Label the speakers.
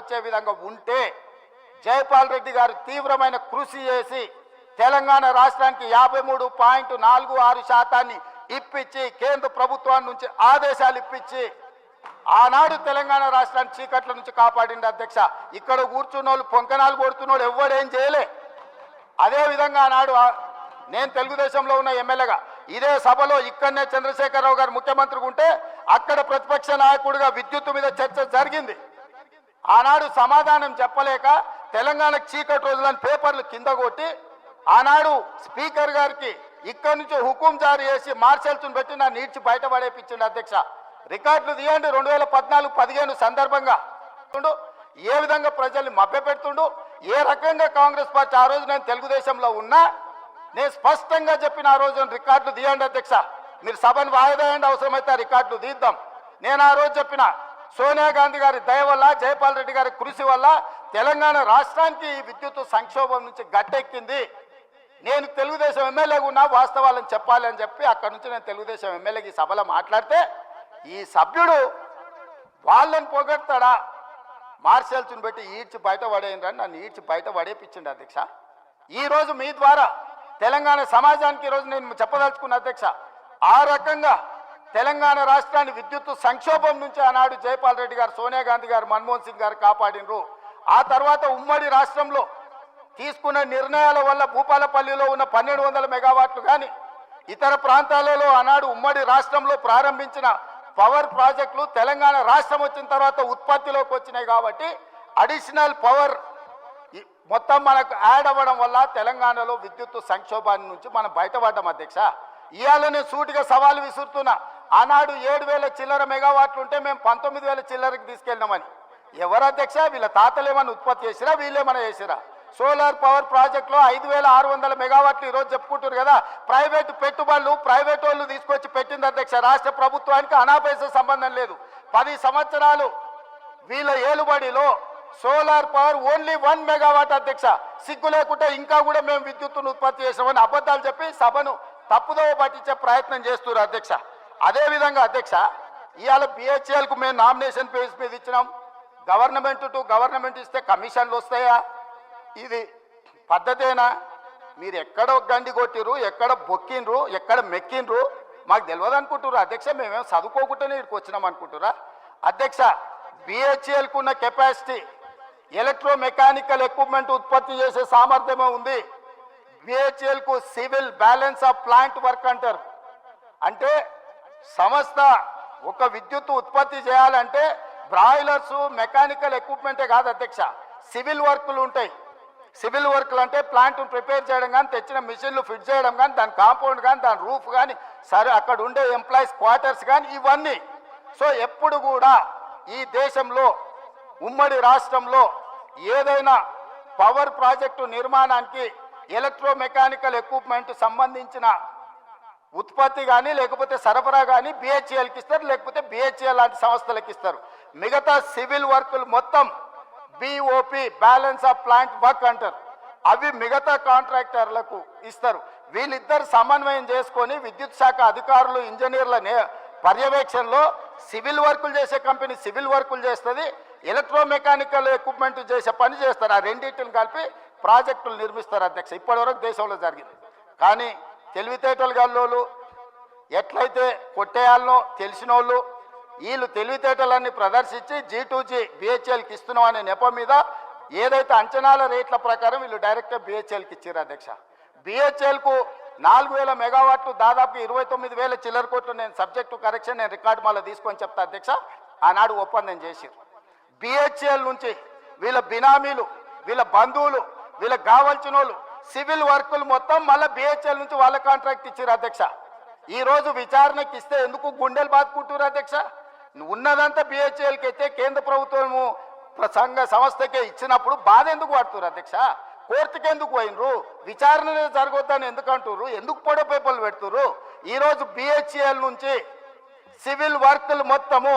Speaker 1: వచ్చే విధంగా ఉంటే జైపాల్ రెడ్డి గారు తీవ్రమైన కృషి చేసి తెలంగాణ రాష్ట్రానికి 53.46% ఇప్పించి కేంద్ర ప్రభుత్వం నుంచి ఆదేశాలు ఇప్పించి ఆనాడు తెలంగాణ రాష్ట్రాన్ని చీకట్ల నుంచి కాపాడింది అధ్యక్ష. ఇక్కడ కూర్చున్నోళ్ళు పొంకనాలు కొడుతున్నోళ్ళు ఎవడేం చేయలే. అదేవిధంగా ఆనాడు నేను తెలుగుదేశంలో ఉన్న ఎమ్మెల్యేగా ఇదే సభలో ఇక్కడనే చంద్రశేఖరరావు గారు ముఖ్యమంత్రిగా ఉంటే అక్కడ ప్రతిపక్ష నాయకుడిగా విద్యుత్ మీద చర్చ జరిగింది. ఆనాడు సమాధానం చెప్పలేక తెలంగాణకు చీకటి రోజులని పేపర్లు కింద కొట్టి ఆనాడు స్పీకర్ గారికి ఇక్కడి నుంచి హుకుం జారీ చేసి మార్షల్స్ను పెట్టి నా నీడ్చి బయటపడేపించింది అధ్యక్ష. రికార్డులు తీయండి. 2014-15 సందర్భంగా ఏ విధంగా ప్రజల్ని మభ్యపెడుతుండు, ఏ రకంగా కాంగ్రెస్ పార్టీ ఆ రోజు నేను తెలుగుదేశంలో ఉన్నా నేను స్పష్టంగా చెప్పిన ఆ రోజు రికార్డులు తీయండి అధ్యక్ష. మీరు సభను వాయిదా వేయండి, అవసరమైతే రికార్డులు తీద్దాం. నేను ఆ రోజు చెప్పిన సోనియా గాంధీ గారి దయ వల్ల జైపాల్ రెడ్డి గారి కృషి వల్ల తెలంగాణ రాష్ట్రానికి విద్యుత్ సంక్షోభం నుంచి గట్టెక్కింది. నేను తెలుగుదేశం ఎమ్మెల్యేగా ఉన్నా వాస్తవాలను చెప్పాలి అని చెప్పి అక్కడి నుంచి నేను తెలుగుదేశం ఎమ్మెల్యేకి సభలో మాట్లాడితే ఈ సభ్యుడు వాళ్ళని పొగడతాడా, మార్షల్స్ని పెట్టి ఈడ్చి బయట పడేయండి, నన్ను ఈడ్చి బయట పడేపించండి అధ్యక్ష. ఈరోజు మీ ద్వారా తెలంగాణ సమాజానికి ఈరోజు నేను చెప్పదలుచుకున్న అధ్యక్ష, ఆ రకంగా తెలంగాణ రాష్ట్రాన్ని విద్యుత్ సంక్షోభం నుంచి ఆనాడు జైపాల్ రెడ్డి గారు, సోనియా గాంధీ గారు, మన్మోహన్ సింగ్ గారు కాపాడినరు. ఆ తర్వాత ఉమ్మడి రాష్ట్రంలో తీసుకున్న నిర్ణయాల వల్ల భూపాలపల్లిలో ఉన్న 1200 మెగావాట్లు కానీ ఇతర ప్రాంతాలలో ఆనాడు ఉమ్మడి రాష్ట్రంలో ప్రారంభించిన పవర్ ప్రాజెక్టులు తెలంగాణ రాష్ట్రం వచ్చిన తర్వాత ఉత్పత్తిలోకి వచ్చినాయి. కాబట్టి అడిషనల్ పవర్ మొత్తం మనకు యాడ్ అవ్వడం వల్ల తెలంగాణలో విద్యుత్ సంక్షోభాన్ని నుంచి మనం బయటపడ్డాం అధ్యక్ష. ఇవాళ నేను సూటిగా సవాలు విసురుతున్నా. ఆనాడు 7000 చిల్లర మెగావాట్లు ఉంటే మేము 19,000 చిల్లరకి తీసుకెళ్ళినామని. ఎవరు అధ్యక్ష? వీళ్ళ తాతలు ఏమన్నా ఉత్పత్తి చేసిరా, వీళ్ళేమన్నా చేసిరా? సోలార్ పవర్ ప్రాజెక్టులో 5,600 మెగావాట్లు ఈరోజు చెప్పుకుంటారు కదా. ప్రైవేటు పెట్టుబడులు ప్రైవేట్ వాళ్ళు తీసుకొచ్చి పెట్టింది అధ్యక్ష. రాష్ట్ర ప్రభుత్వానికి అనాపైసా సంబంధం లేదు. 10 సంవత్సరాలు వీళ్ళ ఏలుబడిలో సోలార్ పవర్ ఓన్లీ 1 మెగావాట్ అధ్యక్ష. సిగ్గు లేకుండా ఇంకా కూడా మేము విద్యుత్తును ఉత్పత్తి చేసామని అబద్ధాలు చెప్పి సభను తప్పుదోవ పట్టించే ప్రయత్నం చేస్తున్నారు అధ్యక్ష. అదేవిధంగా అధ్యక్ష, ఇవాళ బిహెచ్ఎల్కు మేము నామినేషన్ పేజ్ మీద ఇచ్చినాం. గవర్నమెంట్ టు గవర్నమెంట్ ఇస్తే కమిషన్లు వస్తాయా? ఇది పద్ధతేనా? మీరు ఎక్కడ గండి కొట్టిరు, ఎక్కడ బొక్కిండ్రు, ఎక్కడ మెక్కిండ్రు మాకు తెలియదు అనుకుంటున్నారు అధ్యక్ష. మేమేం చదువుకోకుండానే ఇక్కడికి వచ్చినాం అనుకుంటురా అధ్యక్ష? బిహెచ్ఎల్కు ఉన్న కెపాసిటీ, ఎలక్ట్రో మెకానికల్ ఎక్విప్మెంట్ ఉత్పత్తి చేసే సామర్థ్యమే ఉంది. బిహెచ్ఎల్కు civil balance of plant work అంటారు. అంటే సంస్థ ఒక విద్యుత్ ఉత్పత్తి చేయాలంటే బ్రాయిలర్స్ మెకానికల్ ఎక్విప్మెంటే కాదు అధ్యక్ష, సివిల్ వర్కులు ఉంటాయి. సివిల్ వర్క్లు అంటే ప్లాంట్ ప్రిపేర్ చేయడం కానీ, తెచ్చిన మిషన్లు ఫిట్ చేయడం కానీ, దాని కాంపౌండ్ కానీ, దాని రూఫ్ కానీ, సరే అక్కడ ఉండే ఎంప్లాయీస్ క్వార్టర్స్ కానీ, ఇవన్నీ. సో ఎప్పుడు కూడా ఈ దేశంలో ఉమ్మడి రాష్ట్రంలో ఏదైనా పవర్ ప్రాజెక్టు నిర్మాణానికి ఎలక్ట్రో మెకానికల్ ఎక్విప్మెంట్ సంబంధించిన ఉత్పత్తి కానీ లేకపోతే సరఫరా కానీ బిహెచ్ఎల్కి ఇస్తారు, లేకపోతే బిహెచ్ఎల్ లాంటి సంస్థలకు ఇస్తారు. మిగతా సివిల్ వర్కులు మొత్తం BOP balance of plant work అంటారు. అవి మిగతా కాంట్రాక్టర్లకు ఇస్తారు. వీళ్ళిద్దరు సమన్వయం చేసుకొని విద్యుత్ శాఖ అధికారులు ఇంజనీర్ల పర్యవేక్షణలో సివిల్ వర్కులు చేసే కంపెనీ సివిల్ వర్కులు చేస్తుంది, ఎలక్ట్రో మెకానికల్ ఎక్విప్మెంట్ చేసే పని చేస్తారు. ఆ రెండింటిని కలిపి ప్రాజెక్టులు నిర్మిస్తారు అధ్యక్ష. ఇప్పటివరకు దేశంలో జరిగింది. కానీ తెలివితేటలు గల్లోళ్ళు ఎట్లయితే కొట్టేయాలనో తెలిసిన వాళ్ళు వీళ్ళు తెలివితేటలన్నీ ప్రదర్శించి G2G బిహెచ్ఎల్కి ఇస్తున్నాం అనే నెపం మీద ఏదైతే అంచనాల రేట్ల ప్రకారం వీళ్ళు డైరెక్ట్గా బిహెచ్ఎల్కి ఇచ్చారు అధ్యక్ష. బిహెచ్ఎల్కు 4,000 మెగావాట్లు దాదాపు 29,000 చిల్లర కోట్లు. నేను సబ్జెక్టు కరెక్షన్ నేను రికార్డు మళ్ళీ తీసుకొని చెప్తా అధ్యక్ష. ఆనాడు ఒప్పందం చేశారు. బిహెచ్ఎల్ నుంచి వీళ్ళ బినామీలు, వీళ్ళ బంధువులు, వీళ్ళకి కావాల్సిన వాళ్ళు సివిల్ వర్కులు మొత్తం మళ్ళీ బిహెచ్ఎల్ నుంచి వాళ్ళ కాంట్రాక్ట్ ఇచ్చారు అధ్యక్ష. ఈరోజు విచారణకి ఇస్తే ఎందుకు గుండెలు బాదుకుంటారు అధ్యక్ష? ఉన్నదంతా బిహెచ్ఎల్కి అయితే కేంద్ర ప్రభుత్వము సంస్థకే ఇచ్చినప్పుడు బాధ ఎందుకు పడుతున్నారు అధ్యక్ష? కోర్టుకి ఎందుకు పోయినరు? విచారణ జరగొద్దని ఎందుకు అంటున్నారు? ఎందుకు పొడవ పేపర్లు పెడుతున్నారు? ఈరోజు బిహెచ్ఎల్ నుంచి సివిల్ వర్కులు మొత్తము